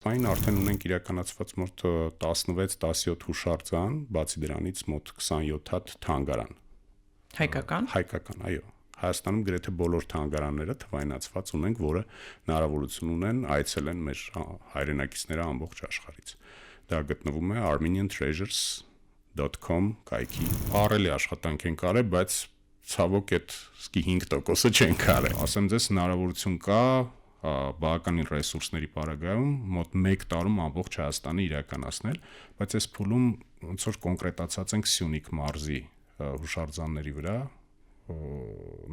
Այն արդեն ունենք իրականացված մոտ 16-17 հուշարձան, բացի դրանից մոտ 27 հատ թանգարան։ Հայկական։ Հայկական, այո։ Հայաստանում գրեթե բոլոր թանգարանները թվայնացված ունենք, որը հնարավորություն ունեն այցելեն մեր հայրենակիցները ամբողջ աշխարհից։ Դա գտնվում է armeniantreasures.com կայքի։ Ահռելի աշխատանք են կարել, բայց ցավոք այդ սկի 5%-ը չեն կարել։ Ասեմ ձեզ, հնարավորություն կա բավականին ռեսուրսների պարագայում մոտ 1 տարում ամբողջ Հայաստանը իրականացնել, բայց այս փուլում ոնց որ կոնկրետացած ենք Սյունիք մարզի հուշարձանների վրա,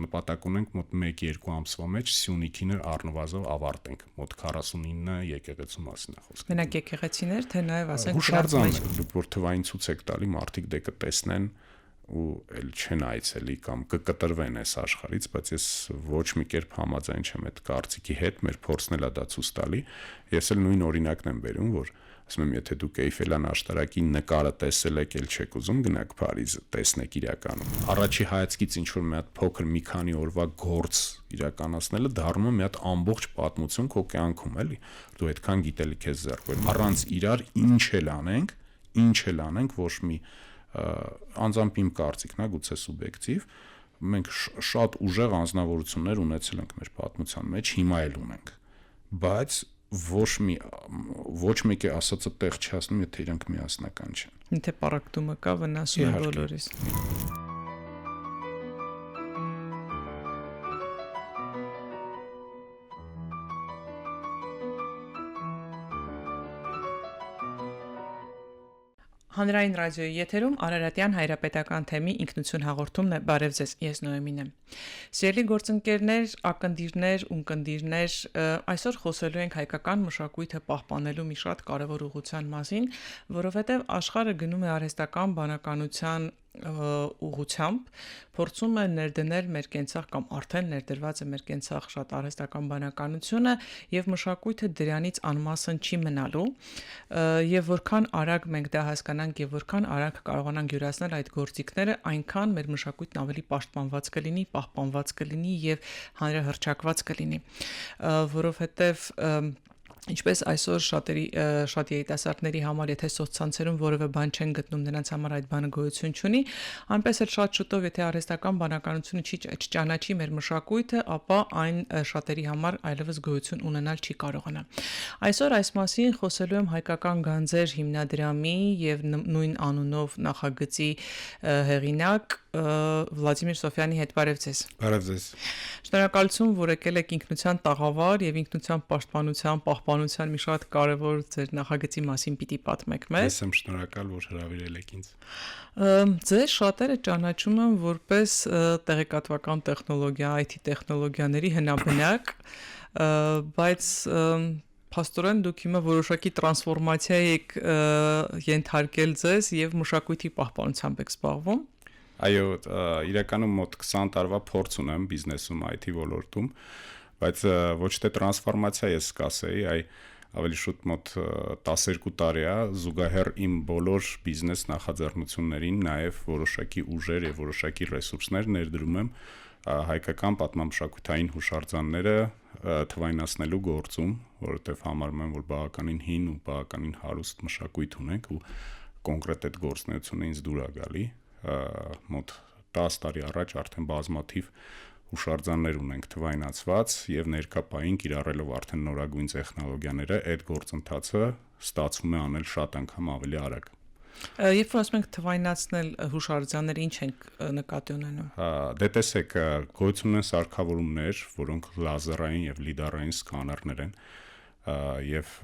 նպատակ ունենք մոտ 1-2 ամսվա մեջ Սյունիքին առնվազն ավարտենք, մոտ 49 եկեղեցու մասին է խոսքը։ Մենակ եկեղեցիներ, թե նաև ասենք հուշարձաններ, դուք որ թվային ցույց եք տալի, մարդիկ դե կտեսնեն ու էլ չեն այցելի կամ կկտրվեն այս աշխարհից, բայց ես ոչ մի կերպ համաձայն չեմ այդ կարծիքի հետ, մեր փորձն էլ է դա ցույց տալի։ Ես էլ նույն օրինակն եմ բերում, որ ասում եմ, եթե դուք Էյֆելյան աշտարակի նկարը տեսել եք, էլ չեք ուզում գնաք Փարիզ տեսնեք իրականում։ Առաջի հայացքից ինչ որ մի հատ փոքր մի քանի օրվա գործ իրականացնելը դառնում է մի հատ ամբողջ պատմություն քո կյանքում, էլի։ Դու այդքան գիտելիք ես ձեռքում։ Առանց իրար ինչ էլ անենք, ոչ մի անձամբ իմ կարծիքն է, գուցե սուբյեկտիվ, մենք շատ ուժեղ անձնավորություններ ունեցել ենք մեր պատմության մեջ, հիմա էլ ունենք, բայց ոչ մեկի ասածը տեղ չհասնում, եթե իրենք միասնական չեն։ Եթե պարակտումը կա, վնասում է բոլորիս։ Հանրային ռադիոյի եթերում Արարատյան հայրապետական թեմի ինքնություն հաղորդումն է։ Բարև ձեզ, ես Նոեմին եմ։ Սիրելի գործընկերներ, ակնդիրներ, ունկնդիրներ, այսօր խոսելու ենք հայկական մշակույթը պահպանելու մի շատ կարևոր ուղղության մասին, որովհետև աշխարհը գնում է արհեստական բանականության ուղղությամբ, փորձում է ներդնել մեր կենցաղ կամ արդեն ներդրված է մեր կենցաղ շատ արհեստական բանականությունը եւ մշակույթը դրանից անմասն չի մնալու եւ որքան արագ մենք դա հասկանանք եւ որքան արագ կարողանանք յուրացնել այդ գործիքները, այնքան մեր մշակույթն ավելի պաշտպանված կլինի, պահպանված կլինի եւ հանրահռչակված կլինի, որովհետեւ ինչպես այսօր շատ երիտասարդների համար, եթե սոցցանցերում որևէ բան չեն գտնում, նրանց համար այդ բանը գոյություն չունի, այնպես էլ շատ շուտով, եթե արհեստական բանականությունը չճանաչի մեր մշակույթը, ապա այն շատերի համար այլևս գոյություն ունենալ չի կարողանա։ Այսօր այս մասին խոսելու եմ հայկական գանձեր հիմնադրամի եւ նույն անունով նախագծի հեղինակ Վլադիմիր Սոֆյանի հետ։ Բարև ձեզ։ Բարև ձեզ։ Շնորհակալություն, որ եկել եք ինքնության տաղավար եւ ինքնության պաշտպանության մի շատ կարևոր ձեր նախագծի մասին պիտի պատմեք մեզ։ Ես եմ շնորհակալ, որ հրավիրել եք ինձ։ Ձեզ շատերը ճանաչում են որպես տեղեկատվական տեխնոլոգիա, IT տեխնոլոգիաների հնաբնակ, բայց փաստորեն դուք հիմա որոշակի տրանսֆորմացիա եք ենթարկել ձեզ եւ մշակույթի պահպանությամբ եք զբաղվում։ Այո, իրականում մոտ 20 տարվա փորձ ունեմ բիզնեսում IT ոլորտում, բայց ոչ թե տրանսֆորմացիա ես կասեի, այ ավելի շուտ մոտ 12 տարի է զուգահեռ իմ բոլոր բիզնես նախաձեռնություններին նաև որոշակի ուժեր եւ որոշակի ռեսուրսներ ներդրում եմ հայկական պատմամշակութային հուշարձանները թվայնացնելու գործում, որովհետեւ համարում եմ, որ բավականին հին ու բավականին հարուստ մշակույթ ունենք ու կոնկրետ այդ գործունեությունը ինձ դուր է գալի։ Մոտ 10 տարի առաջ արդեն բազմաթիվ հուշարձաններ ունենք թվայնացված եւ ներկապային կիրառելով արդեն նորագույն տեխնոլոգիաները այդ գործընթացը ստացվում է անել շատ անգամ ավելի արագ։ Երբ որ ասում ենք թվայնացնել հուշարձանները, ինչ ենք նկատի ունենում։ Դե տեսեք, գոյություն ունեն սարքավորումներ, որոնք լազերային եւ լիդարային սկաներներ են եւ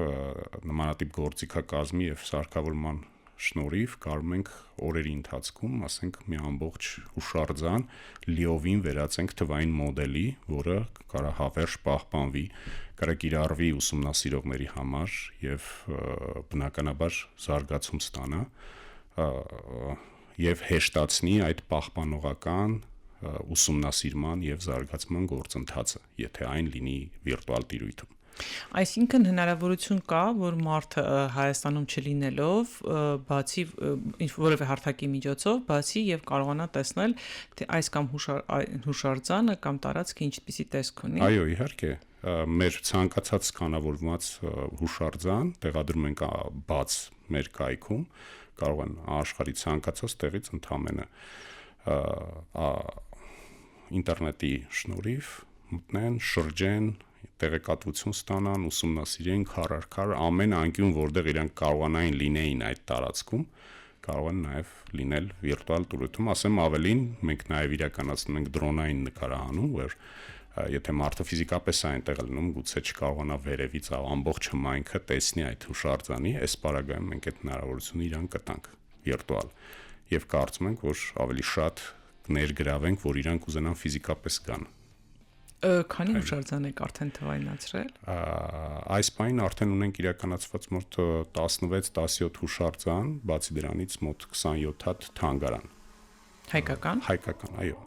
նմանատիպ գործիքակազմի եւ սարքավորման շնորհիվ կարում ենք օրերի ընթացքում, ասենք, մի ամբողջ հուշարձան լիովին վերածենք թվային մոդելի, որը կարա հավերժ պահպանվի, կարա կիրառվի ուսումնասիրողների համար եւ բնականաբար զարգացում ստանա եւ հեշտացնի այդ պահպանողական ուսումնասիրման եւ զարգացման գործընթացը, եթե այն լինի վիրտուալ տիրույթում։ Այսինքն հնարավորություն կա, որ մարդը Հայաստանում չլինելով, բացի որևէ հարթակի միջոցով, բացի եւ կարողանա տեսնել, թե այս կամ հուշարձանը կամ տարածքը ինչպիսի տեսք ունի։ Այո, իհարկե, մեր ցանկացած կանավորված հուշարձան տեղադրում ենք բաց մեր կայքում, կարող են աշխարհի ցանկացած տեղից ընդամենը ինտերնետի շնորհիվ մտնեն, շրջեն, տեղեկատվություն ստանան, ուսումնասիրեն քառ ամեն անկյուն, որտեղ իրանք կարողանային լինեին այդ տարածքում, կարող են նաև լինել վիրտուալ տուրիզմ, ասեմ ավելին, մենք նաև իրականացնում ենք դրոնային նկարահանում, որ եթե մարդը ֆիզիկապես է այնտեղ լինում, գուցե չկարողանա վերևից ամբողջ հմայքը տեսնի այդ հուշարձանի, այս պարագայում մենք այդ հնարավորությունը իրան կտանք վիրտուալ եւ կարծում ենք, որ ավելի շատ ներգրավենք, որ իրանք ուզենան ֆիզիկապես գան։ Քանի հուշարձան եք արդեն թվայնացրել։ Այս պայն արդեն ունենք իրականացված մոտ 16-17 հուշարձան, բացի դրանից մոտ 27 հատ թանգարան։ Հայկական։ Հայկական, այո։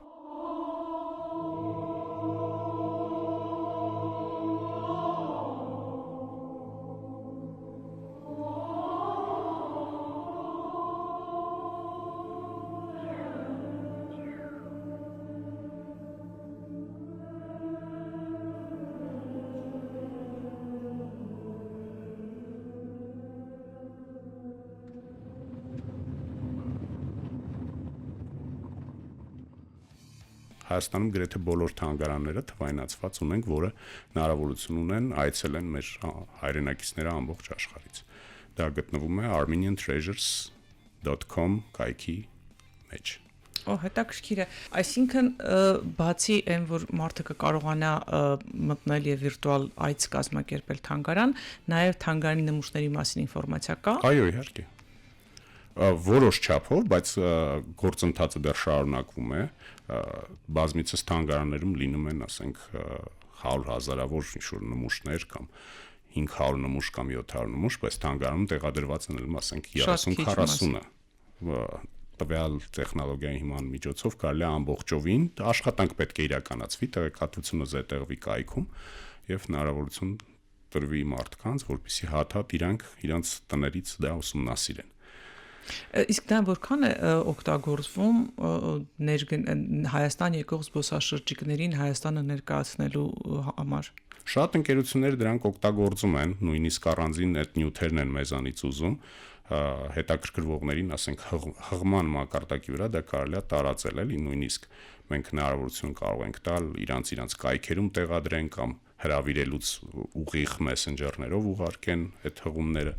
Հայաստանում գրեթե բոլոր թանգարանները թվայնացված ունենք, որը հնարավորություն ունեն այցելեն մեր հայրենակիցները ամբողջ աշխարհից։ Դա գտնվում է armeniantreasures.com կայքի մեջ։ Հետաքրքիր է։ Այսինքն բացի այն, որ մարդը կկարողանա մտնել եւ վիրտուալ այց կազմակերպել թանգարան, նաեւ թանգարանի նմուշների մասին ինֆորմացիա կա։ Այո, իհարկե։ Որոշ չափով, բայց գործընթացը դեռ շարունակվում է, բազմիցս թանգարաններում լինում են, ասենք 100,000-ավոր ինչ-որ նմուշներ կամ 500 նմուշ կամ 700 նմուշ, բայց թանգարանում տեղադրված են, ասենք 30-40-ը տվյալ տեխնոլոգիայի հիման միջոցով կարելի է ամբողջովին աշխատանք պետք է իրականացվի, տեղեկատվությունը զետեղվի կայքում եւ հնարավորություն տրվի մարդկանց, որպեսզի հատ-հատ իրանց տներից դա ուսումնասիրեն։ Իսկ դա որքան է օգտագործվում Հայաստան եկող զբոսաշրջիկներին Հայաստանը ներկայացնելու համար։ Շատ ընկերություններ դրանք օգտագործում են, նույնիսկ առանձին այդ նյութերն են մեզանից ուզում, հետաքրքրվողներին, ասենք հղման մակարդակի վրա դա կարելի է տարածել, էլի նույնիսկ մենք հնարավորություն կարող ենք տալ իրանց կայքերում տեղադրեն կամ հրավիրելուց ուղիղ մեսենջերներով ուղարկեն այդ հղումները,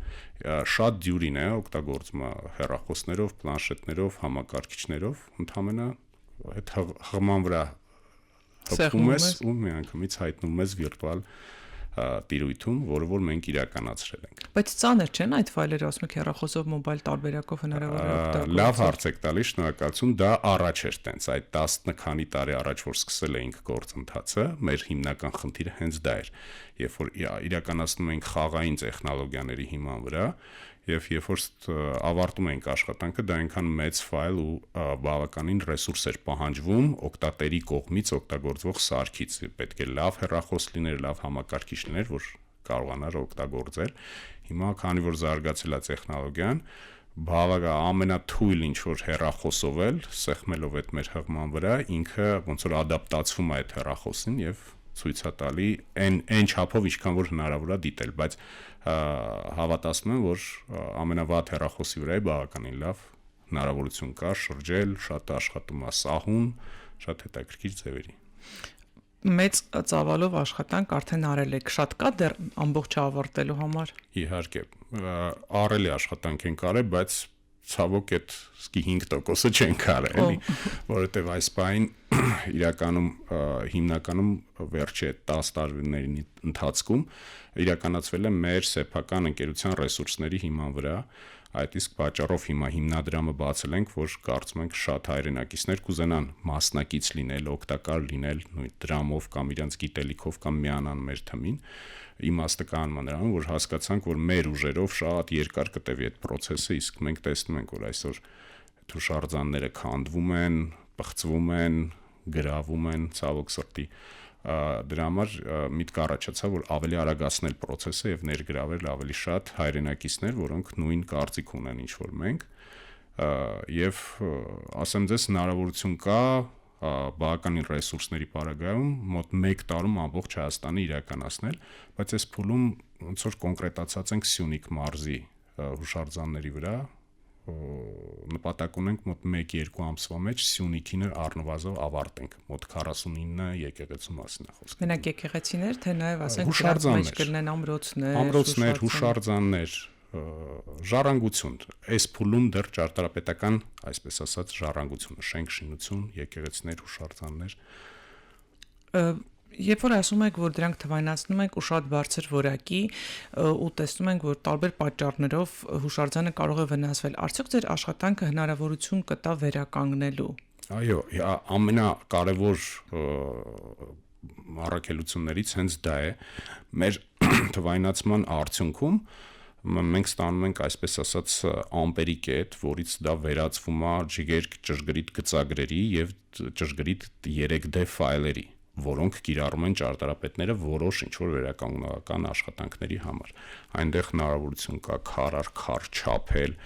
շատ դյուրին է օգտագործում հեռախոսներով, պլանշետներով, համակարգիչներով, ընդհանրապես այդ հղման վրա հղում ես ու միանգամից հայտնում ես վիրտուալ տիրույթում, որը որ մենք իրականացրել ենք։ Բայց ծանր չեն այդ ֆայլերը, ասում եք հեռախոսով, մոբայլ տարբերակով հնարավոր է օգտագործել։ Լավ հարց եք տալիս, շնորհակալություն, դա առաջ էր տենց, այդ 10 քանի տարի առաջ որ սկսել էինք գործընթացը, մեր հիմնական խնդիրը հենց դա էր, երբ որ իրականացնում ենք խաղային տեխնոլոգիաների հիման վրա, եւ երբ որ ավարտում ենք աշխատանքը, դա այնքան մեծ ֆայլ ու բավականին ռեսուրս էր պահանջվում օգտատերի կողմից օգտագործվող սարքից, պետք է լավ հեռախոս լիներ, լավ համակարգիչ լիներ, որ կարողանար օգտագործել։ Հիմա քանի որ զարգացել է տեխնոլոգիան, բավական ամենաթույլ ինչ որ հեռախոսով էլ սեղմելով այդ մեր հղման վրա, ինքը ոնց որ ադապտացվում է այդ հեռախոսին եւ ցույց է տալի այն չափով, ինչքան որ հնարավոր է դիտել, բայց հավատացնում եմ, որ ամենավատ հեռախոսի վրա է բավականին լավ հնարավորություն կա շրջել, շատ աշխատում է սահուն, շատ հետաքրքիր ձևերի։ Մեծ ծավալով աշխատանք արդեն արել եք, շատ կա դեռ ամբողջը ավարտելու համար։ Իհարկե, արել է աշխատանք ենք արել, բայց ցավոք այդ 5%-ը չենք արել, էլի, որովհետև այս պայն իրականում հիմնականում վերջի 10 տարիների ընթացքում իրականացվել է մեր սեփական ընկերության ռեսուրսների հիման վրա, այդ իսկ պատճառով հիմա հիմնադրամը բացել ենք, որ կարծում ենք շատ հայրենակիցներ կուզենան մասնակից լինել, օգտակար լինել նույն դրամով կամ իրենց գիտելիքով կամ միանան մեր թմին։ Իմաստը կան նրանում, որ հասկացանք, որ մեր ուժերով շատ երկար կտևի այդ process-ը, իսկ մենք տեսնում ենք, որ այսօր հուշարձանները քանդվում են, պղծվում են, գրավում են, ցավոք սրտի, Դրա համար միտք առաջացավ, որ ավելի արագացնել process-ը եւ ներգրավել ավելի շատ հայրենակիցներ, որոնք նույն կարծիք ունեն ինչ որ մենք, եւ ասեմ ձեզ հնարավորություն կա բավականին ռեսուրսների պարագայում մոտ 1 տարում ամբողջ Հայաստանը իրականացնել, բայց այս փուլում ոնց որ կոնկրետացած ենք Սյունիք մարզի հուշարձանների վրա նպատակ ունենք մոտ 1-2 ամսվա մեջ Սյունիքին առնվազն ավարտենք մոտ 49 եկեղեցու մասին է խոսքը։ Մենակ եկեղեցիներ, թե նաև ասենք դրանց մեջ կլինեն ամրոցներ, հուշարձաններ, ժառանգություն։ Այս փուլում դեռ ճարտարապետական, այսպես ասած, ժառանգությունը, շենք-շինություն, եկեղեցիներ, հուշարձաններ։ Երբ որ ասում եք, որ դրանք թվայնացնում եք ու շատ բարձր որակի ու տեսնում ենք, որ տարբեր պատճառներով հուշարձանը կարող է վնասվել, արդյոք ձեր աշխատանքը հնարավորություն կտա վերականգնելու։ Այո, ամենակարևոր առաքելություններից հենց դա է։ Մեր թվայնացման արդյունքում մենք ստանում ենք, այսպես ասած, ամպերի կետ, որից դա վերածվում է ճշգրիտ գծագրերի եւ ճշգրիտ 3D ֆայլերի, որոնք կիրառում են ճարտարապետները որոշ ինչ-որ վերականգնողական աշխատանքների համար։ Այնտեղ հնարավորություն կա քար առ քար չափել,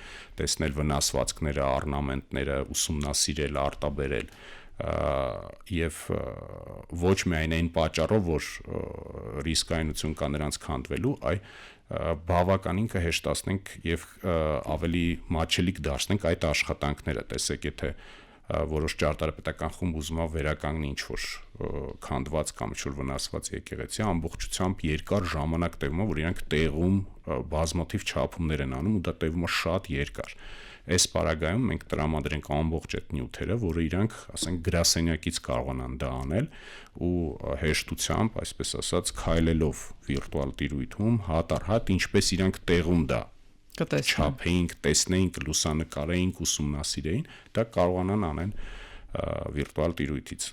տեսնել վնասվածքները, օրնամենտները, ուսումնասիրել, արտաբերել եւ ոչ միայն այն պատճառով, որ ռիսկայնություն կա նրանց քանդվելու, այլ բավականին կհեշտացնենք եւ ավելի մատչելիք դարձնենք այդ աշխատանքները։ Տեսեք, եթե որոշ ճարտարապետական խումբ ուզում է վերականգնի ինչ-որ քանդված կամ ինչ-որ վնասված եկեղեցի, ամբողջությամբ երկար ժամանակ տևում է, որ իրանք տեղում բազմաթիվ չափումներ են անում ու դա տևում է շատ երկար։ Այս պարագայում մենք տրամադրենք ամբողջ այդ նյութերը, որը իրանք, ասենք, գրասենյակից կարողանան դա անել ու հեշտությամբ, այսպես ասած, քայլելով վիրտուալ տիրույթում հատ առ հատ, ինչպես իրանք տեղում դա չափեինք, տեսնեինք, լուսանկարեինք, ուսումնասիրեին, դա կարողանան անեն վիրտուալ տիրույթից։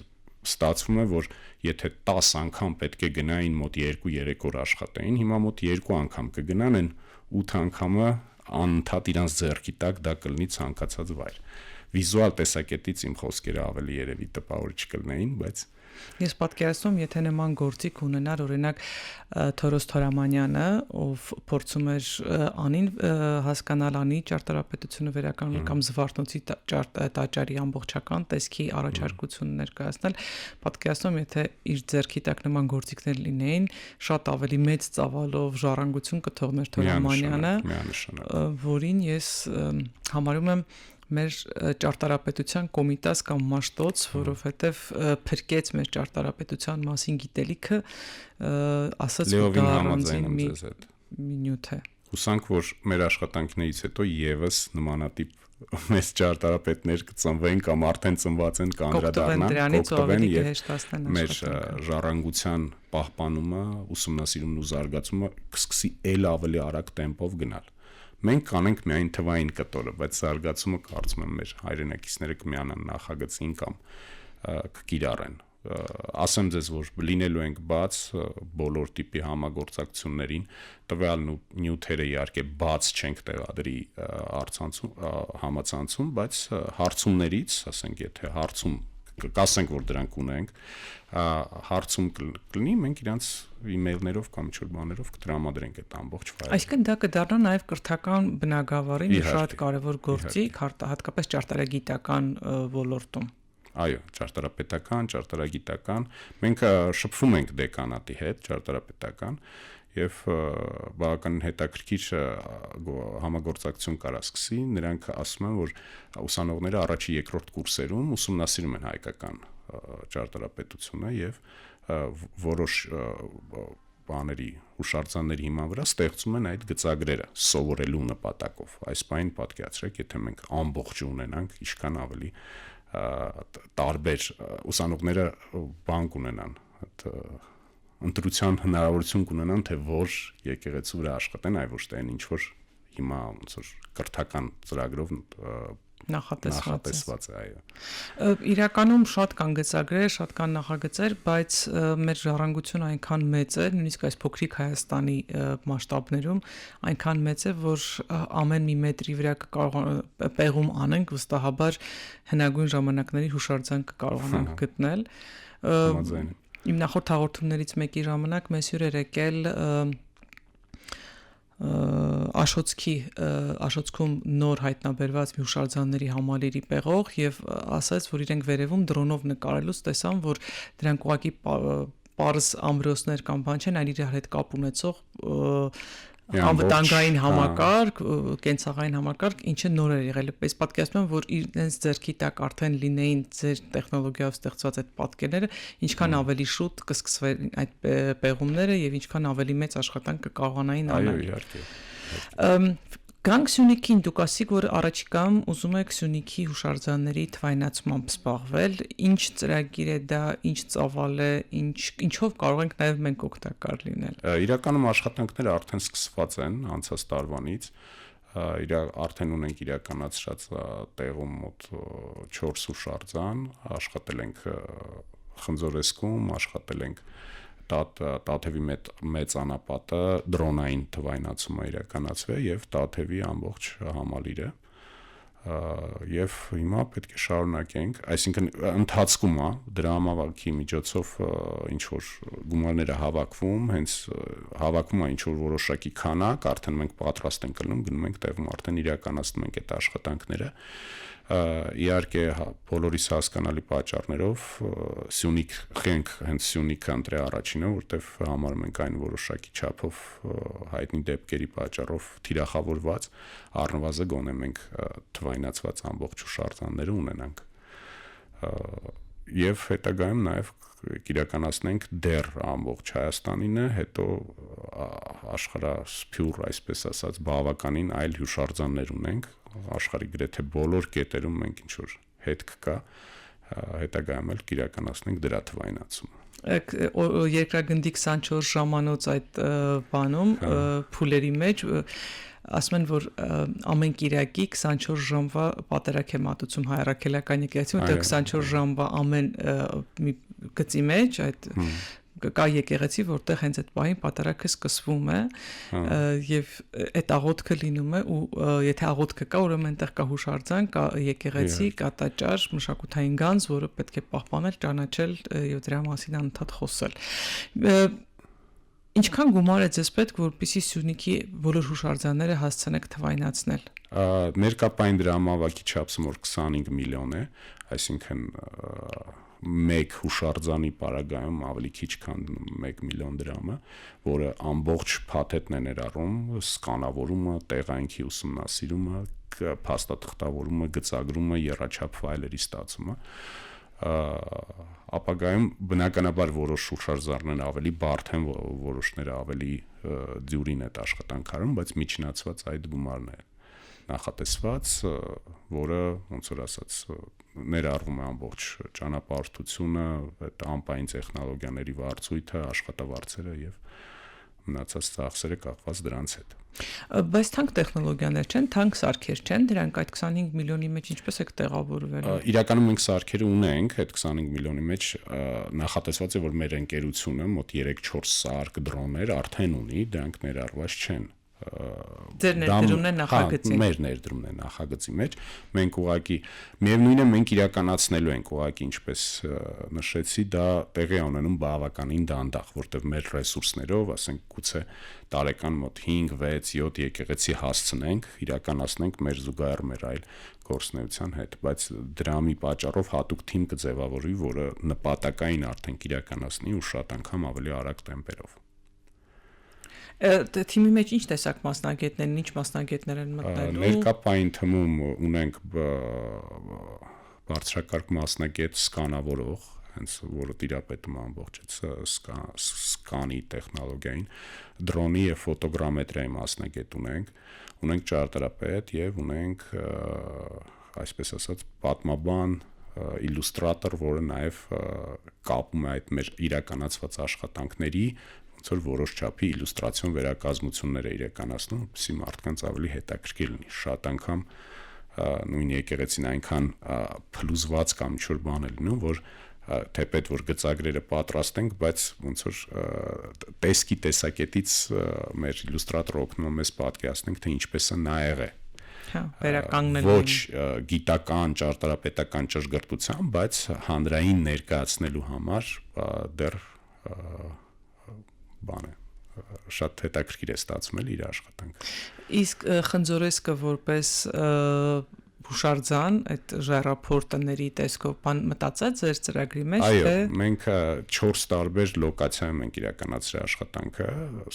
Ստացվում է, որ եթե 10 անգամ պետք է գնային մոտ 2-3 օր աշխատեին, հիմա մոտ 2 անգամ կգնան, են 8 անգամը անընդհատ իրանց ձեռքի տակ դա կլինի ցանկացած վայր։ Վիզուալ տեսակետից իմ խոսքերը ավելի երևի տպավորիչ կլինեին, բայց ես պատկերացնում, եթե նման գործիք ունենար օրինակ Թորոս Թորամանյանը, ով փորձում էր անին հասկանալ անի ճարտարապետությունը վերականգնել կամ Զվարթնոցի տաճարի ամբողջական տեսքի առաջարկություն ներկայացնել, պատկերացնում, եթե իր ձեռքի տակ նման գործիքներ լինեին, շատ ավելի մեծ ծավալով ժառանգություն կթողներ Թորամանյանը, որին ես համարում եմ մեր ճարտարապետության կոմիտաս կամ մաշտոց, որովհետև փրկեց մեր ճարտարապետության մասին գիտելիքը, ասած գարանձին մի նյութ է։ Հուսանք, որ մեր աշխատանքներից հետո եւս նմանատիպ մեծ ճարտարապետներ կծնվեն կամ արդեն ծնված են կանդրադառնան, կօգտվեն եւ մեր ժառանգության պահպանումը, ուսումնասիրումն ու զարգացումը կսկսի ել ավելի արագ տեմպով գնալ։ Մենք կանենք միայն թվային կտորը, բայց զարգացումը կարծում եմ մեր հայրենակիցները կմիանան նախագծին կամ կկիրառեն։ Ասեմ ձեզ, որ լինելու ենք բաց բոլոր տիպի համագործակցություններին, տվյալ նյութերը իհարկե բաց չենք տեղադրի համացանցում, բայց հարցումներից, ասենք, եթե հարցում կասենք, որ դրանք ունենք, հարցում կլինի, մենք իրանց email-ներով կամ ինչ-որ բաներով կտրամադրենք այդ ամբողջ ֆայլը։ Այսինքն դա կդառնա նաև կրթական բնագավառի մի շատ կարևոր գործիք, հատկապես ճարտարագիտական ոլորտում։ Այո, ճարտարապետական, ճարտարագիտական, մենք շփվում ենք դեկանատի հետ, ճարտարապետական, եւ բավականին հետաքրքիր համագործակցություն կարա սկսի, նրանք ասում են, որ ուսանողները առաջի երկրորդ կուրսերում ուսումնասիրում են հայկական ճարտարապետությունը եւ որոշ բաների հուշարձանների հիման վրա ստեղծում են այդ գծագրերը սովորելու նպատակով։ Այս բանին պատկերացրեք, եթե մենք ամբողջ ունենանք, ինչքան ավելի տարբեր ուսանողները բան կունենան, ընտրության հնարավորություն կունենան, թե որ եկեղեցու վրա աշխատեն, այլ ոչ թե ինչ որ հիմա ոնց որ կրթական ծրագրով նախատեսված է, այո։ Իրականում շատ կան գծագրեր, շատ կան նախագծեր, բայց մեր ժառանգությունը այնքան մեծ է, նույնիսկ այս փոքրիկ Հայաստանի մասշտաբներում այնքան մեծ է, որ ամեն մի մետրի վրա պեղում անենք, վստահաբար հնագույն ժամանակների հուշարձան կկարողանանք գտնել։ Իմ նախորդ հաղորդումներից մեկի ժամանակ մեզ հյուր էր եկել Աշոցքում նոր հայտնաբերված մի հուշարձանների համալիրի պեղող եւ ասաց, որ իրենք վերևում դրոնով նկարելուց տեսան, որ դրանք ուղղակի պարզ ամրոցներ կամ բան չեն, այլ իրար հետ կապ ունեցող անվտանգային համակարգ, կենցաղային համակարգ, ինչը նոր էր եղել։ Ես պատկերացնում եմ, որ իրենց ձեռքի տակ արդեն լինեին ձեր տեխնոլոգիայով ստեղծված այդ պատկերները, ինչքան ավելի շուտ կսկսվեն այդ պեղումները եւ ինչքան ավելի մեծ աշխատանք կկարողանային անել։ Այո, իհարկե։ Գանք Սյունիքին, դուք ասիք, որ առաջիկայում ուզում եք Սյունիքի հուշարձանների թվայնացմամբ զբաղվել, ինչ ծրագիր է դա, ինչ ծավալ է, ինչով կարող ենք նաև մենք օգտակար լինել։ Իրականում աշխատանքները արդեն սկսված են անցած տարվանից, արդեն ունենք իրականացրած տեղում մոտ 4 հուշարձան, աշխատել ենք Խնձորեսկում, աշխատել ենք Տաթևի մեծ անապատը դրոնային թվայնացումը իրականացվել եւ Տաթևի ամբողջ համալիրը եւ հիմա պետք է շարունակենք, այսինքն ընթացքում է դրա համավարքի միջոցով ինչ որ գումարները հավաքվում, հենց հավաքում է ինչ որ որոշակի քանակ, արդեն մենք պատրաստ ենք ելնում, գնում ենք տեղում արդեն իրականացնում ենք այդ աշխատանքները իհարկե բոլորիս հասկանալի պատճառներով Սյունիք խենք հենց Սյունիքը ընտրի առաջինը, որտեվ համարում ենք այն որոշակի չափով հայտնի դեպքերի պատճառով թիրախավորված, առնվազն գոնե մենք թվայնացված ամբողջ հուշարձանները ունենանք եւ հետագայում նաեւ իրականացնենք դեռ ամբողջ Հայաստանինը, հետո աշխարհասփյուռ, այսպես ասած, բավականին այլ հուշարձաններ ունենք, աշխարհի գրեթե բոլոր կետերում մենք ինչ որ հետք կա, հետագայում էլ իրականացնենք դրա թվայնացումը։ Երկրագնդի 24 ժամանոց այդ բանում փուլերի մեջ ասում են, որ ամեն կիրակի 24 ժամվա պատարագ է մատուցում հայրաքելական եկեղեցին, որտեղ 24 ժամվա ամեն մի գծի մեջ այդ կա եկեղեցի, որտեղ հենց այդ պահին պատարագը սկսվում է եւ այդ աղոթքը լինում է ու եթե աղոթքը կա, ուրեմն այնտեղ կա հուշարձան, կա եկեղեցի, կա տաճար, մշակութային գանձ, որը պետք է պահպանել, ճանաչել եւ դրա մասին անընդհատ խոսել։ Ինչքան գումար է ձեզ պետք, որպեսզի Սյունիքի բոլոր հուշարձանները հասցնեք թվայնացնել։ Ներկապային դրամավակի չափսը որ 25 միլիոն է, այսինքն մեկ հուշարձանի պարագայում ավելի քիչ քան 1 միլիոն դրամը, որը ամբողջ փաթեթն է ներառում, սկանավորումը, տեղայինքի ուսումնասիրումը, փաստաթղթավորումը, գծագրումը, եռաչափ ֆայլերի ստացումը, ապագայում բնականաբար որոշ հուշարձաններ ավելի բարդ են, որոշները ավելի դյուրին այդ աշխատանքարում, բայց միջնացված այդ գումարն է նախատեսված, որը ոնց որ ասած ներառվում է ամբողջ ճանապարհորդությունը, այդ ամպային տեխնոլոգիաների վարձույթը, աշխատավարձերը եւ մնացած ծախսերը կապված դրանց հետ։ Բայց թանկ տեխնոլոգիաներ չեն, թանկ սարքեր չեն, դրանք այդ 25 միլիոնի մեջ ինչպես եք տեղավորվել։ Իրականում մենք սարքերը ունենք, այդ 25 միլիոնի մեջ նախատեսված է, որ մեր ընկերությունը մոտ 3-4 սարք դրոններ արդեն ունի, դրանք ներառված չեն։ Ձեր ներդրումն է նախագծի։ Մեր ներդրումն է նախագծի մեջ։ Մենք ուղղակի միևնույնն է մենք իրականացնելու ենք ուղղակի ինչպես նշեցի, դա տեղի ունենում բավականին դանդաղ, որտեղ մեր ռեսուրսներով, ասենք գուցե տարեկան մոտ 5-6-7 եկեղեցի հասցնենք, իրականացնենք մեր զուգահեռ մեր այլ գործունեության հետ, բայց դրամի պատճառով հատուկ թիմ կձևավորվի, որը նպատակային արդեն իրականացնի ու շատ անգամ ավելի արագ տեմպերով։ Թիմի մեջ ինչ տեսակ մասնագետներ, ինչ մասնագետներ են մտնելու։ Ներկապային թմում ունենք բարձրակարգ մասնագետ սկանավորող, հենց որը տիրապետում ամբողջ սկանի տեխնոլոգիային, դրոնի եւ ֆոտոգրամետրիայի մասնագետ ունենք ճարտարապետ եւ ունենք այսպես ասած պատմաբան, իլյուստրատոր, որը նաեւ կապում է այդ մեր իրականացված աշխատանքների ոնց որ որոշ չափի իլյուստրացիոն վերակազմություններ է իրականացնում, որպեսզի մարդկանց ավելի հետաքրքիր լինի։ Շատ անգամ նույն եկեղեցին այնքան փլուզված կամ ինչ-որ բան է լինում, որ թեպետ որ գծագրերը պատրաստենք, բայց ոնց որ տեսքի տեսակետից մեր իլյուստրատորը օգնում է մեզ պատկերացնենք, թե ինչպես է նա եղել։ վերականգնելու ոչ գիտական, ճարտարապետական ճշգրտության, բայց հանրային ներկայացնելու համար դեռ բան է շատ հետաքրքիր է ստացվում իր աշխատանքը։ Իսկ խնձորեսկը որպես հուշարձան այդ ժայռափորտների տեսքով բան մտածած ձեր ծրագրի մեջ Այո, մենք 4 տարբեր լոկացիայում ենք իրականացրել աշխատանքը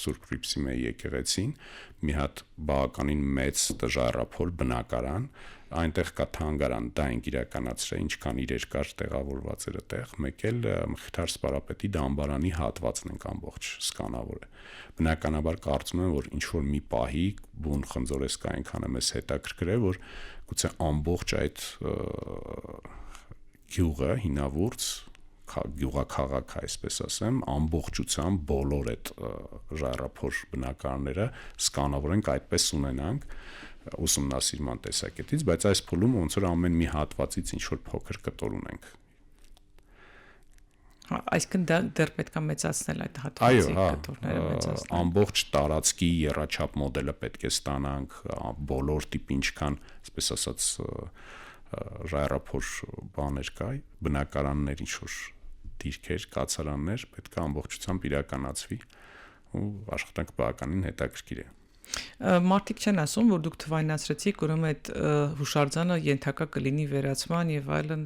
Սուրբ Հռիփսիմեի եկեղեցին, մի հատ բավականին մեծ ժայռափոր բնակարան, այնտեղ կա թանգարան, դա ենք իրականացրել, ինչքան իրեր կար տեղավորված էր այդտեղ, մեկ էլ Մխիթար Սպարապետի դամբարանի հատվածն ենք ամբողջ սկանավորել։ Բնականաբար կարծում եմ, որ ինչ որ մի պահի բուն խնձորեսկը այնքան է մեզ հետաքրքրել, որ գուցե ամբողջ այդ գյուղը հինավուրց գյուղաքաղաք, այսպես ասեմ, ամբողջությամբ բոլոր այդ ժայռափոր բնակարանները սկանավորենք, այդպես ունենանք ուսումնասիրման տեսակետից, բայց այս փուլում ոնց որ ամեն մի հատվածից ինչ որ փոքր կտոր ունենք։ Այսինքն դա դեռ պետք է մեծացնել այդ հատվածի կտորները մեծացնել։ Ամբողջ տարածքի եռաչափ մոդելը պետք է ստանանք, բոլոր տիպի ինչքան, այսպես ասած, ժայռափոր բաներ կա, բնակարաններ, ինչ որ դիրքեր, կացարաններ, պետք է ամբողջությամբ իրականացվի ու աշխատանքը բավականին հետաքրքիր է։ Մարդիկ չեն ասում, որ դուք թվայնացրեցիք, ուրեմն այդ հուշարձանը ենթակա կլինի վերացման եւ այլն,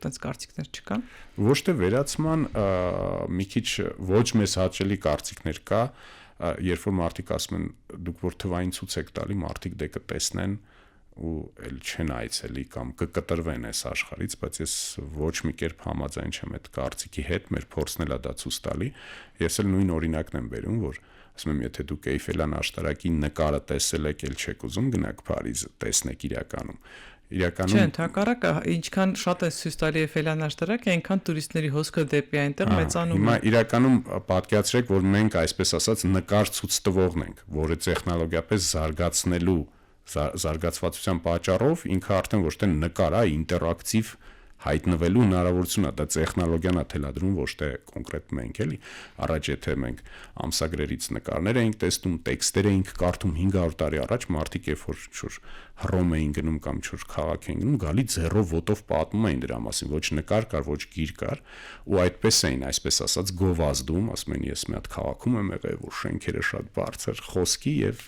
այդպես կարծիքներ չկան։ Ոչ թե վերացման, մի քիչ ոչ մեզ հաճելի կարծիքներ կա, երբ որ մարդիկ ասում են, դուք որ թվային ցույց եք տալի, մարդիկ դե կտեսնեն ու էլ չեն այցելի կամ կկտրվեն այս աշխարհից, բայց ես ոչ մի կերպ համաձայն չեմ այդ կարծիքի հետ, մեր փորձն էլ է դա ցույց տալի։ Ես էլ նույն օրինակն եմ բերում, որ ասում եմ, եթե դուք Էյֆելյան աշտարակի նկարը տեսել եք, ել չեք ուզում գնաք Փարիզ, տեսնեք իրականում։ Չէ, հակառակը, ինչքան շատ է ցույց տալի Էյֆելյան աշտարակը, այնքան տուրիստների հոսքը դեպի այնտեղ մեծանում է։ Հիմա իրականում պատկերացրեք, որ մենք այսպես ասած նկար ցույց տվողն ենք, որը տեխնոլոգիապես զարգացնելու զարգացվածության պատճառով ինքը արդեն ոչ թե նկար է, ինտերակտիվ հայտնվելու հնարավորություն է, դա տեխնոլոգիան է թելադրում, ոչ թե կոնկրետ մենք էլի։ Առաջ եթե մենք ամսագրերից նկարներ էինք տեսնում, տեքստեր էինք կարդում 500 տարի առաջ, մարդիկ երբ որ ինչ-որ Հռոմ էին գնում կամ ինչ-որ քաղաք էին գնում, գալի ձեռով ոտով պատմում էին դրա մասին, ոչ նկար կար, ոչ գիր կար, ու այդպես էին, այսպես ասած, գովազդում, ասում են, ես մի հատ քաղաքում եմ եղել, որ շենքերը շատ բարձր, խոսքի եւ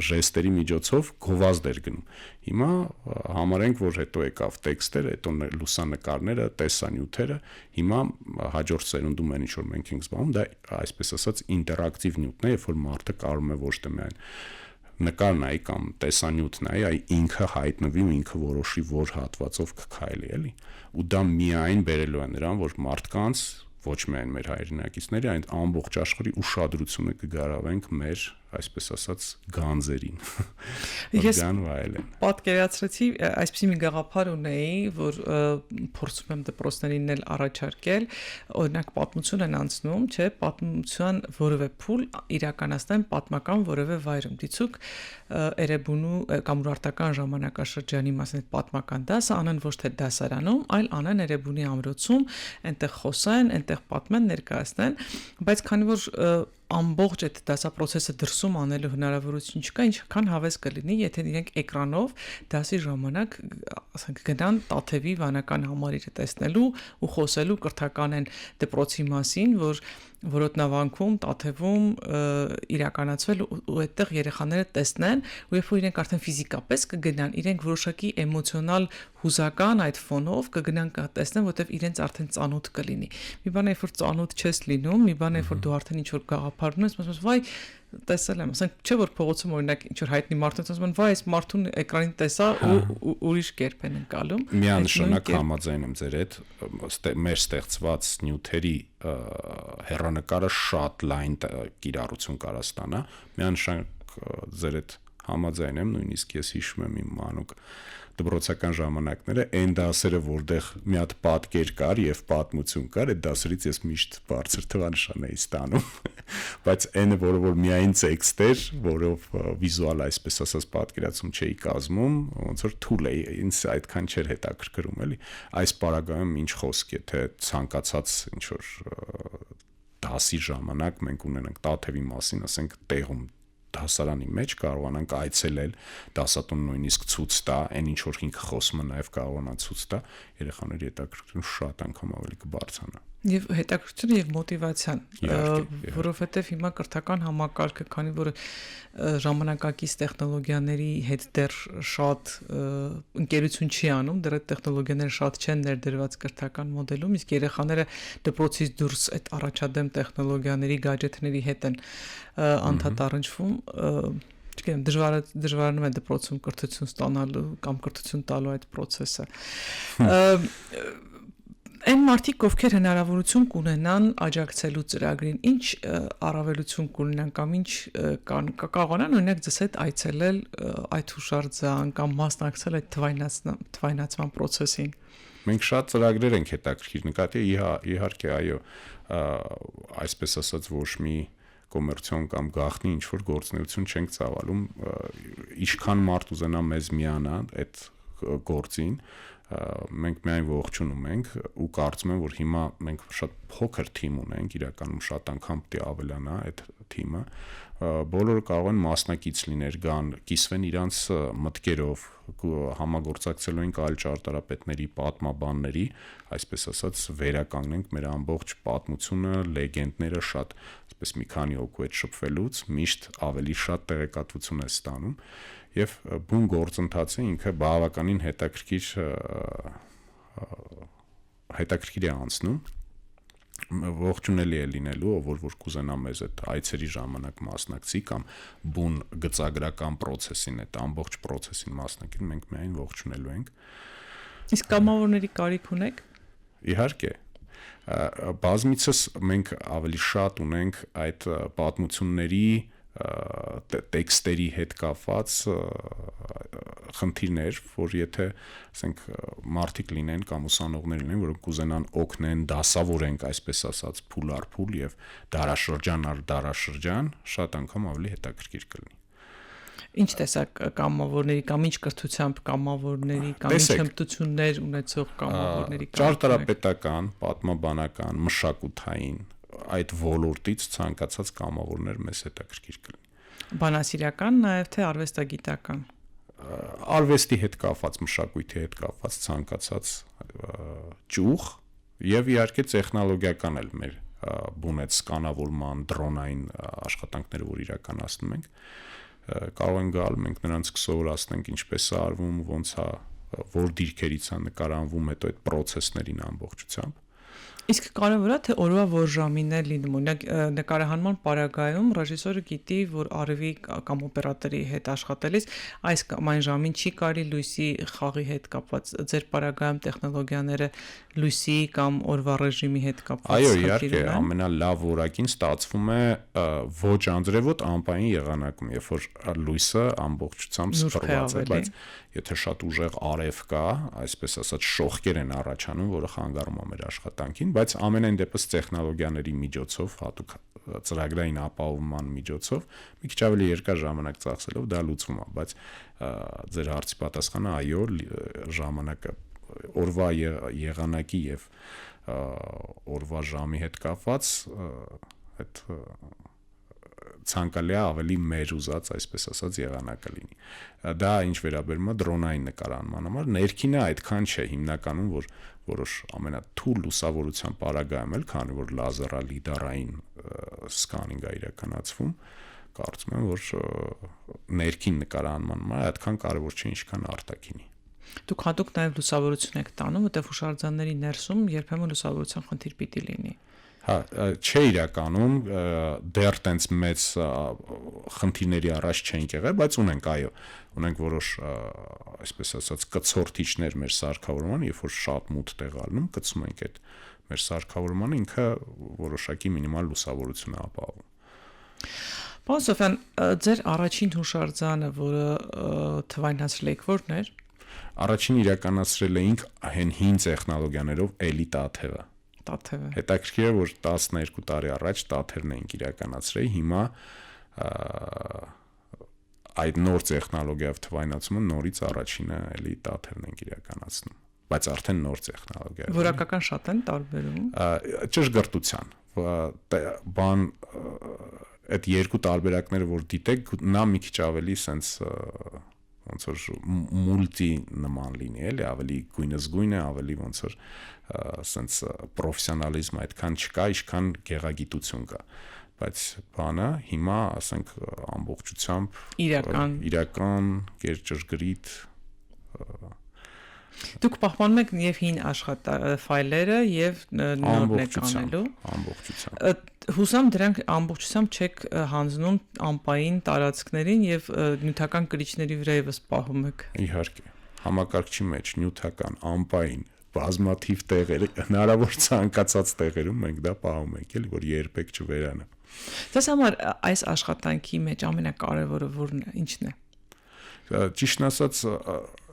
ժեստերի միջոցով գովազդ էր գնում։ Հիմա համարենք, որ հետո եկավ տեքստերը, հետո լուսանկարները, տեսանյութերը, հիմա հաջորդ սերունդում են ինչ որ մենք ենք զբաղվում, դա այսպես ասած ինտերակտիվ նյութն է, երբ որ մարդը կարող է ոչ թե միայն նկար նայի կամ տեսանյութ նայի, այ ինքը հայտնվի ու ինքը որոշի որ հատվածով կքայլի, էլի։ Ու դա միայն բերելու է նրան, որ մարդկանց ոչ միայն մեր հայրենակիցների, այն ամբողջ աշխարհի ուշադրությունը կգարավենք մեր, այսպես ասած, գանձերին։ Ես պատկերացրեցի, այսպեսի մի գաղափար ունեի, որ փորձում եմ դպրոցներին էլ առաջարկել, օրինակ պատմություն են անցնում, չէ, պատմության որևէ փուլ իրականացնեն պատմական որևէ վայրում։ Դիցուք Էրեբունու կամ Ուրարտական ժամանակաշրջանի մասին պատմական դասը անեն ոչ թե դասարանում, այլ անեն Էրեբունի ամրոցում, այնտեղ խոսեն, այնտեղ պատմեն, ներկայացնեն, բայց քանի որ ամբողջ այդ դասապրոցեսը դրսում անելու հնարավորություն չկա, ինչքան հավես կլինի, եթե իրենք էկրանով դասի ժամանակ, ասենք, գնան Տաթևի վանական համալիրը տեսնելու ու խոսելու կրթական են դպրոցի մասին, որ Որոտնավանքում, Տաթևում իրականացվել ու այդտեղ երեխաները տեսնեն, ու երբ որ իրենք արդեն ֆիզիկապես կգնան, իրենք որոշակի էմոցիոնալ հուզական այդ ֆոնով կգնան կտեսնեն, որտեղ իրենց արդեն ծանոթ կլինի։ Մի բան է, երբ որ ծանոթ չես լինում, մի բան է, երբ որ դու արդեն ինչ-որ գաղափար ունես, ասես, վայ, տեսել եմ, ասենք, չէ որ փողոցում օրինակ ինչ որ հայտնի մարդու ասում են, վայ, այս մարդուն էկրանին տեսա ու ուրիշ կերպ են ընկալում։ Միանշանակ համաձայն եմ ձեր հետ, մեր ստեղծված նյութերի հեռանկարը շատ լայն կիրառություն կարա ստանա։ Միանշանակ ձեր հետ համաձայն եմ, նույնիսկ ես հիշում եմ իմ մանուկ դպրոցական ժամանակները, այն դասերը, որտեղ մի հատ պատկեր կար եւ պատմություն կար, այդ դասերից ես միշտ բարձր թվանշան էի ստանում, բայց այնը, որ միայն տեքստ էր, որով վիզուալ այսպես ասած պատկերացում չէի կազմում, ոնց որ թույլ էի, ինձ այդքան չէր հետաքրքրում, էլի։ Այս պարագայում ինչ խոսք, եթե ցանկացած ինչ որ դասի ժամանակ մենք ունենանք Տաթևի մասին, ասենք, տեղում դասարանի մեջ կարողանանք այցելել, դասատուն նույնիսկ ցույց տա, այն ինչ որ ինքը խոսում է նաև կարողանա ցույց տա, երեխաների հետաքրքրությունը շատ անգամ ավելի կբարձրանա։ Եվ հետաքրքրությունը եւ մոտիվացիան, որովհետեւ հիմա կրթական համակարգը, քանի որ ժամանակակից տեխնոլոգիաների հետ դեռ շատ ընկերություն չի անում, դեռ այդ տեխնոլոգիաները շատ չեն ներդրված կրթական մոդելում, իսկ երեխաները դպրոցից դուրս այդ առաջադեմ տեխնոլոգիաների, գadgetների հետ են անդադ առնչվում, չգիտեմ, դժվարանում է դպրոցում կրթություն ստանալու կամ կրթություն տալու այդ process-ը։ Այն մարդիկ, ովքեր հնարավորություն կունենան աջակցելու ծրագրին, ինչ առավելություն կունենան կամ ինչ կարողանան օրինակ ձեզ հետ այցելել այդ հուշարձան կամ մասնակցել այդ թվայնացման process-ին։ Մենք շատ ծրագրեր ենք հետաքրքիր նկատի, իհարկե, այո, այսպես ասած ոչ մի կոմերցիոն կամ գաղտնի ինչ որ գործունեություն չենք ծավալում, ինչքան մարդ ուզենա մեզ միանա այդ գործին, մենք միայն ողջունում ենք ու կարծում եմ, որ հիմա մենք շատ փոքր թիմ ունենք, իրականում շատ անգամ պետք է ավելանա այդ թիմը, բոլորը կարող են մասնակից լինել, գան, կիսվեն իրանց մտքերով, համագործակցելու ենք այլ ճարտարապետների, պատմաբանների, այսպես ասած, վերականգնենք մեր ամբողջ պատմությունը, լեգենդները շատ, այսպես մի քանի հոգու հետ շփվելուց միշտ ավելի շատ տեղեկատվություն է ստանում եւ բուն գործընթացը ինքը բավականին հետաքրքիր է անցնում, ողջունելի է լինելու, որ կուզենա մեզ այդ այցերի ժամանակ մասնակցի կամ բուն գծագրական process-ին, այդ ամբողջ process-ին մասնակցել, մենք միայն ողջունելու ենք։ Իսկ կամավորների կարիք ունեք։ Իհարկե, բազմիցս մենք ավելի շատ ունենք այդ պատմությունների տեքստերի հետ կապված խնդիրներ, որ եթե ասենք մարդիկ լինեն կամ ուսանողներ լինեն, որոնք կուզենան օգնեն, դասավորենք, այսպես ասած, փուլ առ փուլ եւ դարաշրջան առ դարաշրջան, շատ անգամ ավելի հետաքրքիր կլինի։ Ինչ տեսակ կամավորների կամ ինչ կրթությամբ կամավորների կամ ինչ հմտություններ ունեցող կամավորների ճարտարապետական, պատմաբանական, մշակութային այդ ոլորտից ցանկացած կամավորներ մեզ հետաքրքիր կլինի։ Բանասիրական նաև թե արվեստագիտական։ Արվեստի հետ կապված, մշակույթի հետ կապված ցանկացած ճյուղ եւ իհարկե տեխնոլոգիական էլ մեր բունեց սկանավորման, դրոնային աշխատանքները, որ իրականացնում ենք, կարող են գալ, մենք նրանց կսովորացնենք ինչպես է արվում, ոնց է, որ դիրքերից է նկարանվում, հետո այդ process-ներին ամբողջությամբ։ Իսկ կարևոր է թե օրվա որ ժամին է լինում, օրինակ նկարահանման պարագայում ռեժիսորը գիտի, որ արևի կամ օպերատորի հետ աշխատելիս այս կամ այն ժամին չի կարելի լույսի խաղի հետ կապված ձեր պարագայում տեխնոլոգիաները լույսի կամ օրվա ռեժիմի հետ կապված։ Այո, իհարկե, ամենալավ որակին ստացվում է ոչ անձրևոտ անպային եղանակում, երբ որ լույսը ամբողջությամբ սփռված է, բայց եթե շատ ուժեղ արև կա, այսպես ասած շողքեր են առաջանում, որը խանգարում է մեր աշխատանքին, բայց ամենայն դեպս տեխնոլոգիաների միջոցով, հատուկ ծրագրային ապահովման միջոցով, մի քիչ ավելի երկար ժամանակ ծախսելով դա լուծվում է, բայց ձեր հարցի պատասխանը այո, ժամանակը օրվա եղանակի եւ օրվա ժամի հետ կապված այդ ցանկալի է ավելի մեր ուզած, այսպես ասած, եղանակը լինի։ Դա ինչ վերաբերում է դրոնային նկարանման համար, ներքինը այդքան չէ, հիմնականում որ որոշ ամենաթույլ լուսավորության պարագայում էլ, քանի որ լազերա լիդարային սկանինգ է իրականացվում, կարծում եմ, որ ներքին նկարանման համար այդքան կարևոր չէ, ինչքան արտաքինի։ Դուք հատուկ նաև լուսավորություն եք տանում, որտեղ հուշարձանների ներսում երբեմն լուսավորության խնդիր պիտի լինի։ Հա, չէ իրականում, դեռ տենց մեծ խնդիրների առաջ չենք եղել, բայց ունենք, այո, ունենք որոշ, այսպես ասած, կցորդիչներ մեր սարքավորման, երբ որ շատ մութ տեղ ալնում, գցում ենք այդ մեր սարքավորմանը, ինքը որոշակի մինիմալ լուսավորություն է ապահովում։ Պարոն Սոֆյան, ձեր առաջին հուշարձանը, որը թվայնացրել եք, որն էր։ Առաջին իրականացրել էինք հին տեխնոլոգիաներով էլի տաթևը։ Հետաքրքիր է, որ 12 տարի առաջ տաթերն էինք իրականացրել, հիմա այդ նոր տեխնոլոգիայով թվայնացումը նորից առաջինը էլի տաթերն ենք իրականացնում, բայց արդեն նոր տեխնոլոգիա։ Որակական շատ են տարբերում։ Ճշգրտության, բան այդ երկու տարբերակները որ դիտեք, նա մի քիչ ավելի sense ոնց որ մուլտի նման լինի, էլի ավելի գույնզգույն է, ավելի ոնց որ sense պրոֆեսիոնալիզմ այդքան չկա, ինչքան գեղագիտություն կա, բայց բանը հիմա ասենք ամբողջությամբ իրական գերճշգրիտ Դուք պահպանում եք եւ հին ֆայլերը եւ նորն եք անելու ամբողջությամբ հուսամ դրանք ամբողջությամբ չեք հանձնում ամպային տարածքներին եւ նյութական կրիչների վրա եւս պահում եք իհարկե համակարգչի մեջ նյութական ամպային բազմաթիվ տեղեր հնարավոր ցանկացած տեղերում մենք դա պահում ենք էլի որ երբեք չվերանա Դες համար այս աշխատանքի մեջ ամենակարևորը որն է ինչն է ճիշտն ասած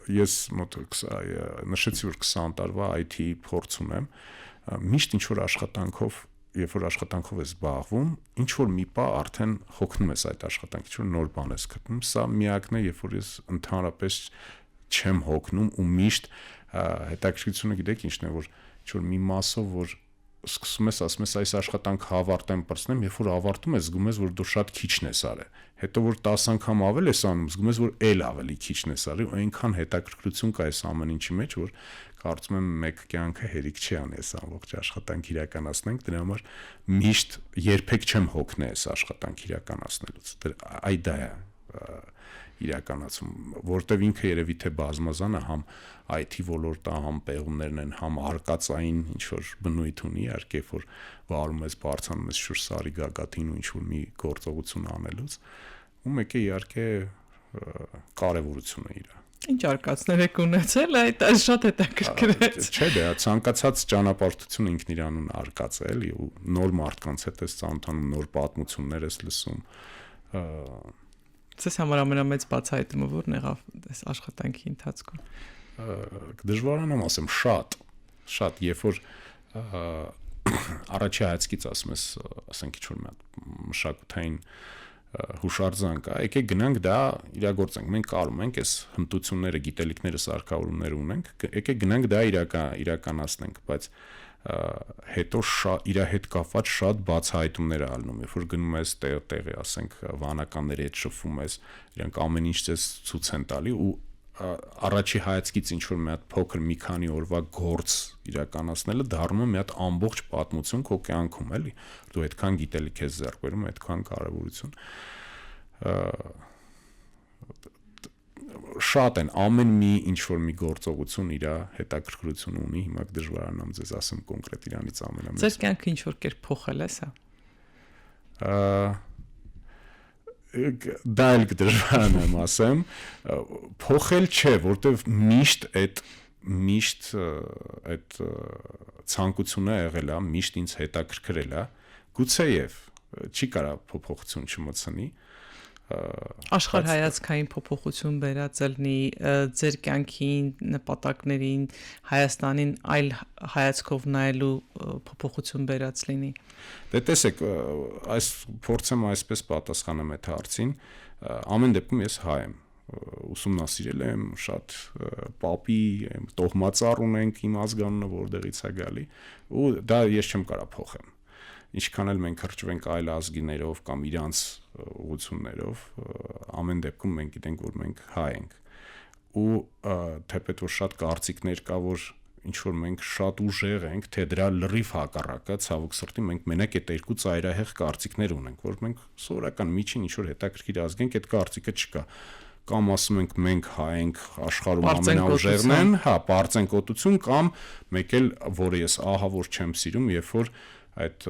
ես մոտ նշեցի որ 20 տարվա IT փորձ ունեմ միշտ ինչ որ աշխատանքով երբ որ աշխատանքով ես զբաղվում ինչ որ մի բա արդեն հոգնում ես այդ աշխատանքից որ նոր բան ես գտնում սա միակն է երբ որ ես ընդհանրապես չեմ հոգնում ու միշտ հետաքրքրությունը գիտեք ինչն է որ ինչ որ մի մասով որ սկսում ես ասում ես այս աշխատանքը հավարտեմ պրծնեմ երբ որ ավարտում ես զգում ես որ դու շատ քիչն ես արել հետո որ 10 անգամ ավել ես անում զգում ես որ էլ ավելի քիչն ես արել ու այնքան հետաքրքրություն կա այս ամեն ինչի մեջ որ կարծում եմ մեկ կյանքը հերիք չի անի այս ամբողջ աշխատանք իրականացնենք դրա համար միշտ երբեք չեմ հոգնի այս աշխատանք իրականացնելուց այ դա է իրականացում որտեվ ինքը երևի թե բազմազան է համ IT ոլորտը համ պեղումներն են համ արկածային ինչ որ բնույթ ունի իհարկե որ վարում ես բարձանում ես շուտ սարի գագաթին ու ինչ որ մի գործողություն անելուց ու մեկ է իհարկե կարևորությունը իր Ինչ արկածներ եք ունեցել այդ շատ հետաքրքրեց Չէ դա ցանկացած ճանապարհորդություն ինքն իրանուն արկած է էլի ու նոր մարդկանց հետ ես ծանոթանում նոր պատմություններ ես լսում Ձեզ համար ամենամեծ բացահայտումը որն եղավ այս աշխատանքի ընթացքում Դժվարանամ ասեմ շատ երբ որ առաջի հայացքից ասում ես ասենք ինչ որ մի հատ մշակութային հուշարձան կա եկեք գնանք դա իրագործենք մենք կարում ենք այս հմտությունները գիտելիքները սարքավորումներ ունենք եկեք գնանք դա իրականացնենք բայց հետո իր հետ կապված շատ բացահայտումներ ալնում երբ որ գնում ես տեղի ասենք վանականների հետ շփվում ես իրանք ամեն ինչ ցես ցույց են տալի ու առաջի հայացքից ինչ որ մի հատ փոքր մի քանի օրվա գործ իրականացնելը դառնում է մի հատ ամբողջ պատմություն քո կյանքում էլի դու այդքան գիտելիք ես ձեռք բերում այդքան կարևորություն շատ են ամեն մի ինչ որ մի գործողություն իր հետաքրքրություն ունի հիմա դժվարանամ ձեզ ասեմ կոնկրետ իրանից ամենամեծ Ձեր կյանքը ինչ որ կերպ փոխել է սա դա էլ դժվարանամ ասեմ փոխել չէ որտեվ միշտ այդ ցանկությունը եղել է միշտ ինձ հետաքրքրել է գուցեև չի կարա փոփոխություն չմտցնի Աշխարհայացքային փոփոխություն վերածելնի ձեր կյանքին նպատակներին Հայաստանին այլ հայացքով նայելու փոփոխություն վերած լինի Դե տեսեք այս փորձեմ այսպես պատասխանեմ այդ հարցին ամեն դեպքում ես հայ եմ ուսումնասիրել եմ շատ պապի տոհմածառ ունենք իմ ազգանունը որտեղից է գալի ու դա ես չեմ կարա փոխեմ ինչքան էլ մենք հրճվենք այլ ազգիներով կամ իրանց ուղղություններով ամեն դեպքում մենք գիտենք որ մենք հայ ենք ու թեպետ որ շատ կարծիքներ կա որ ինչ որ մենք շատ ուժեղ ենք թե դրա լրիվ հակառակը ցավոք սրտի մենք մենակ այդ երկու ծայրահեղ կարծիքներ ունենք որ մենք սովորական միջին ինչ որ հետաքրքիր ազգ ենք այդ կարծիքը չկա կամ ասում ենք մենք հայ ենք աշխարհում ամենաուժեղն են հա բարձենկոտություն կամ մեկ էլ որը ես ահա որ չեմ սիրում երբ որ այդ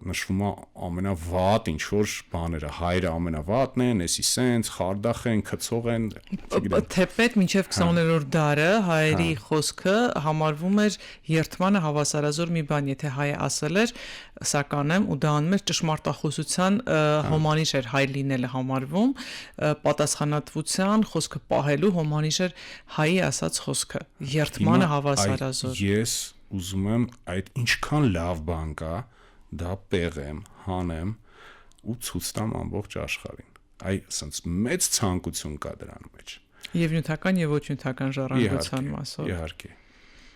նշվում է ամենավատ ինչ որ բաները հայրը ամենավատն են, էսի սենց, խարդախ են, քծող են, թեպետ մինչև 20-րդ դարը հայերի խոսքը համարվում էր երթմանը հավասարազոր մի բան, եթե հայը ասել էր սականեմ ու դա անում էր ճշմարտախոսության հոմանիշ էր հայ լինելը համարվում, պատասխանատվության խոսքը պահելու հոմանիշ էր հայի ասած խոսքը, երթմանը հավասարազոր։ Ես ուզում եմ այդ ինչքան լավ բան կա, դա պեղեմ, հանեմ ու ցույց տամ ամբողջ աշխարհին։ Այ ասենց մեծ ցանկություն կա դրան մեջ։ Եվ նյութական եւ ոչ նյութական ժառանգության մասով։ Իհարկե։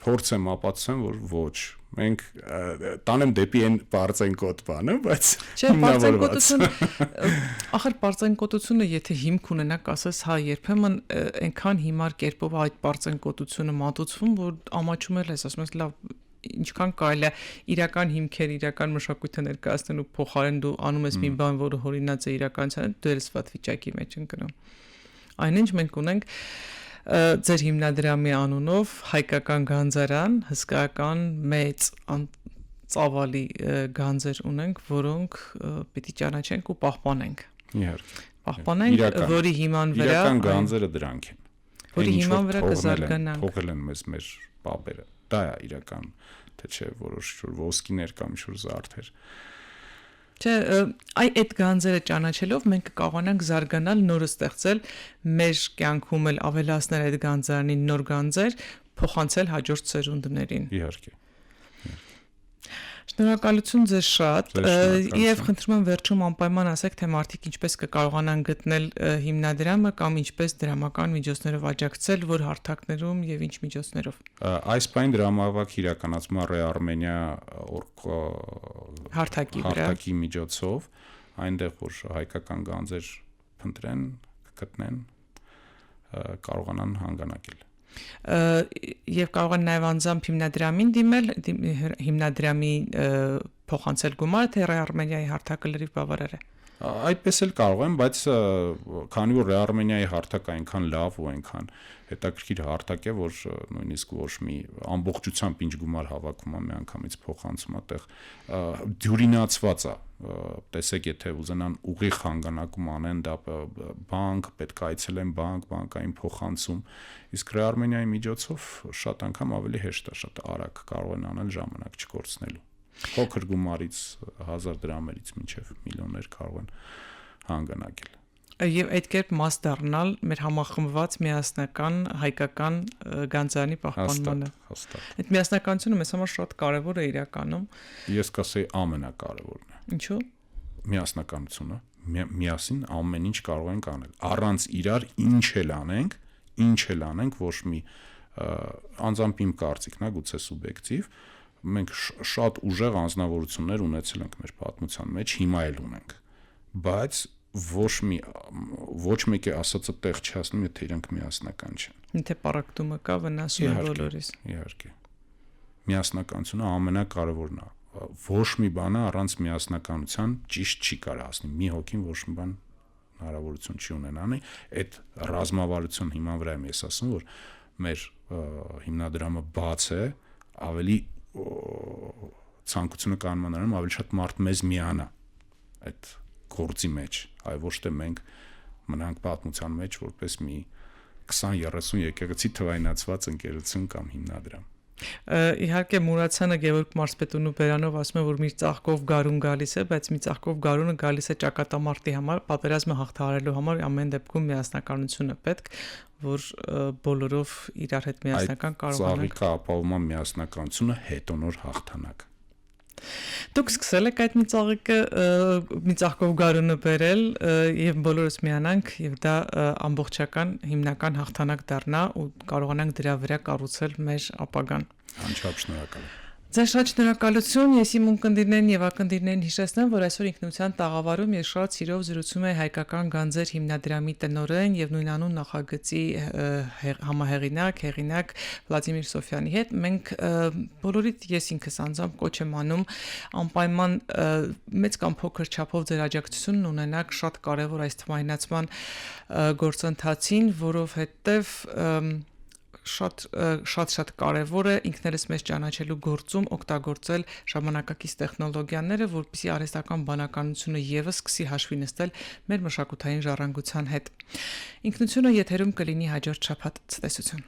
փորձ եմ ապացուցեմ, որ ոչ։ Մենք տանեմ դեպի այն բարձենկոտ բանը, բայց հիմնավորվածություն, ախր բարձենկոտությունը, եթե հիմք ունենա, ասես, հա, երբեմն այնքան հիմար կերպով այդ բարձենկոտությունը մատուցվում, որ ամաչում ես, ասում ես, լավ, ինչքան կարելի է իրական հիմքեր, իրական մշակույթը ներկայացնելու փոխարեն դու անում ես մի բան, որը հորինած է իրականության, դու ես վատ վիճակի մեջ ընկնում։ Այնինչ մենք ունենք ձեր հիմնադրամի անունով հայկական գանձարան, հսկայական մեծ ծավալի գանձեր ունենք, որոնք պիտի ճանաչենք ու պահպանենք։ Իհարկե։ Պահպանենք, որի հիման վրա իրական գանձերը դրանք են։ Որի հիման վրա կզարգանանք։ Փոխել են մեր պապերը։ Դա է իրական, թե չէ որոշ ոսկիներ կամ ինչ-որ զարդեր։ Չէ, այդ գանձերը ճանաչելով մենք կկարողանանք զարգանալ, նորը ստեղծել, մեր կյանքում էլ ավելացնել այդ գանձարանին նոր գանձեր, փոխանցել հաջորդ սերունդներին։ Իհարկե։ Շնորհակալություն ձեզ շատ, եւ խնդրում եմ վերջում անպայման ասեք, թե մարդիկ ինչպես կկարողանան գտնել հիմնադրամը կամ ինչպես դրամական միջոցներով աջակցել, որ հարթակներում եւ ինչ միջոցներով։ Այս բան դրամավակ իրականացում է Ռեարմենիա հարթակի միջոցով, այնտեղ որ հայկական գանձեր փնտրեն, գտնեն, կարողանան հանգանակել։ Եվ կարող են նաև անձամբ հիմնադրամին դիմել, հիմնադրամի փոխանցել գումար, թե Ռեարմենիայի հարթակը լրիվ բավարար է։ Այդպես էլ կարող են, բայց քանի որ Ռեարմենիայի հարթակը այնքան լավ ու այնքան հետաքրքիր հարթակ է, որ նույնիսկ ոչ մի ամբողջությամբ ինչ գումար հավաքում է միանգամից փոխանցում այդտեղ դյուրինացված է, տեսեք, եթե ուզենան ուղիղ հանգանակում անեն, դա բանկ, պետք է այցելեն բանկային փոխանցում, իսկ Ռեարմենիայի միջոցով շատ անգամ ավելի հեշտ է, շատ արագ կարող են անել ժամանակ չկորցնելու։ Փոքր գումարից 1000 դրամերից մինչև միլիոններ կարող են հանգանակել։ Եվ այդ կերպ մաս դառնալ մեր համախմբված միասնական հայկական գանձարանի պահպանմանը։ Հաստատ։ Այդ միասնականությունը մեզ համար շատ կարևոր է իրականում։ Ես կասեի ամենակարևորն է։ Ինչու՞։ Միասնականությունը, միասին ամեն ինչ կարող ենք անել։ Առանց իրար ինչ էլ անենք, ոչ մի անձամբ իմ կարծիքն է, գուցե սուբյեկտիվ, մենք շատ ուժեղ անձնավորություններ ունեցել ենք մեր պատմության մեջ, հիմա էլ ունենք, բայց ոչ մեկի ասածը տեղ չհասնում, եթե իրենք միասնական չեն։ Եթե պարակտումը կա, վնասում է բոլորիս։ Իհարկե։ Միասնականությունը ամենակարևորն է։ Ոչ մի բանը առանց միասնականության ճիշտ չի կարող հասնել։ Մի հոգին ոչ մի բան հնարավորություն չի ունենանի։ Այդ ռազմավարության հիման վրա եմ ես ասում, որ մեր հիմնադրամը բաց է, ավելի ցանկությունը կանոններում ավելի շատ մարդ մեզ միանա այդ գործի մեջ, այլ ոչ թե մենք մնանք պատմության մեջ որպես մի 20-30 եկեղեցի թվայնացված ընկերություն կամ հիմնադրամ։ Իհարկե Մուրացյանը Գևորգ Մարզպետունու բերանով ասում է, որ մի ծաղկով գարուն գալիս է, բայց մի ծաղկով գարունը գալիս է ճակատամարտի համար, պատերազմը հաղթահարելու համար ամեն դեպքում միասնականությունը պետք, որ բոլորով իրար հետ միասնական կարողանանք։ Ծաղիկը ապահովում է միասնականությունը, հետո նոր հաղթանակ։ Դուք սկսել եք այդ մի ծաղկով գարունը բերել եւ բոլորս միանանք եւ դա ամբողջական հիմնական հաղթանակ դառնա ու կարողանանք դրա վրա կառուցել մեր ապագան։ Անչափ շնորհակալ եմ։ Ձեզ շատ շնորհակալություն, ես իմ ունկնդիրներին եւ ակնդիրներին հիշեցնեմ, որ այսօր ինքնության տաղավարում ես շատ սիրով զրուցում եմ հայկական գանձեր հիմնադրամի տնօրեն եւ նույնանուն նախագծի հեղինակ Վլադիմիր Սոֆյանի հետ։ Մենք բոլորիդ ես ինքս անձամբ կոչ եմ անում անպայման մեծ կամ փոքր չափով ձեր աջակցությունն ունենաք շատ կարեւոր այս թվայնացման գործընթացին, որովհետեւ շատ կարևոր է ինքներս մեզ ճանաչելու գործում օգտագործել ժամանակակից տեխնոլոգիաները, որպեսզի արհեստական բանականությունը եւս սկսի հաշվի նստել մեր մշակութային ժառանգության հետ։ Ինքնությունը եթերում կլինի հաջորդ շաբաթ ցտեսություն։